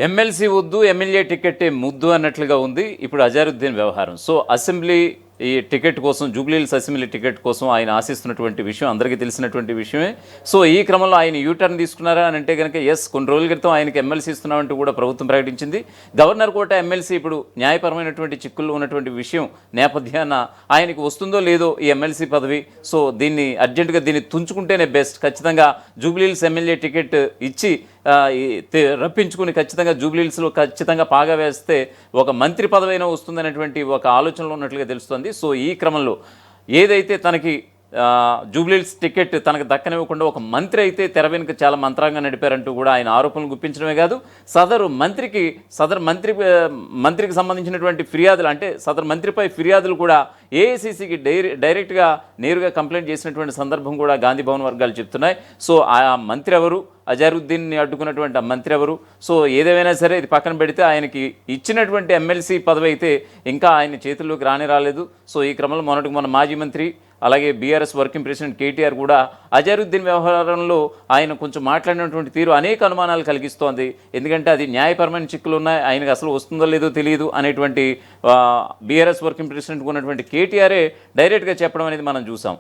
MLC వద్దు, MLA టికెట్టే ముద్దు అన్నట్లుగా ఉంది ఇప్పుడు అజారుద్దీన్ వ్యవహారం. సో అసెంబ్లీ ఈ టికెట్ కోసం, జూబ్లీహిల్స్ అసెంబ్లీ టికెట్ కోసం ఆయన ఆశిస్తున్నటువంటి విషయం అందరికీ తెలిసినటువంటి విషయమే. సో ఈ క్రమంలో ఆయన యూటర్న్ తీసుకున్నారా అని అంటే కనుక ఎస్, కొన్ని రోజుల క్రితం ఆయనకి ఎమ్మెల్సీ ఇస్తున్నామంటూ కూడా ప్రభుత్వం ప్రకటించింది. గవర్నర్ కోట ఎమ్మెల్సీ ఇప్పుడు న్యాయపరమైనటువంటి చిక్కుల్లో ఉన్నటువంటి విషయం నేపథ్యాన ఆయనకు వస్తుందో లేదో ఈ ఎమ్మెల్సీ పదవి. సో దీన్ని అర్జెంటుగా దీన్ని తుంచుకుంటేనే బెస్ట్. ఖచ్చితంగా జూబ్లీహిల్స్ ఎమ్మెల్యే టికెట్ ఇచ్చి రప్పించుకుని ఖచ్చితంగా జూబ్లీహిల్స్లో ఖచ్చితంగా పాగా వేస్తే ఒక మంత్రి పదవైనా వస్తుందనేటువంటి ఒక ఆలోచనలో ఉన్నట్లుగా తెలుస్తుంది. సో ఈ క్రమంలో ఏదైతే తనకి జూబ్లీహిల్స్ టికెట్ తనకు దక్కనివ్వకుండా ఒక మంత్రి అయితే తెర వెనుక చాలా మంత్రాంగా నడిపారంటూ కూడా ఆయన ఆరోపణలు గుప్పించడమే కాదు, సదరు మంత్రికి సంబంధించినటువంటి ఫిర్యాదులు, అంటే సదరు మంత్రిపై ఫిర్యాదులు కూడా ఏఐసీసీకి డైరెక్ట్గా నేరుగా కంప్లైంట్ చేసినటువంటి సందర్భం కూడా గాంధీ భవన్ వర్గాలు చెప్తున్నాయి. సో ఆ మంత్రి ఎవరు, అజారుద్దీన్ని అడ్డుకున్నటువంటి ఆ మంత్రి ఎవరు? సో ఏదేమైనా సరే ఇది పక్కన పెడితే ఆయనకి ఇచ్చినటువంటి ఎమ్మెల్సీ పదవి అయితే ఇంకా ఆయన చేతుల్లోకి రాలేదు. సో ఈ క్రమంలో మొన్న మాజీ మంత్రి అలాగే బీఆర్ఎస్ వర్కింగ్ ప్రెసిడెంట్ కేటీఆర్ కూడా అజారుద్దీన్ వ్యవహారంలో ఆయన కొంచెం మాట్లాడినటువంటి తీరు అనేక అనుమానాలు కలిగిస్తోంది. ఎందుకంటే అది న్యాయపరమైన చిక్కులు ఉన్నాయి, ఆయనకు అసలు వస్తుందో లేదో తెలియదు అనేటువంటి బీఆర్ఎస్ వర్కింగ్ ప్రెసిడెంట్కి ఉన్నటువంటి కేటీఆరే డైరెక్ట్గా చెప్పడం అనేది మనం చూసాం.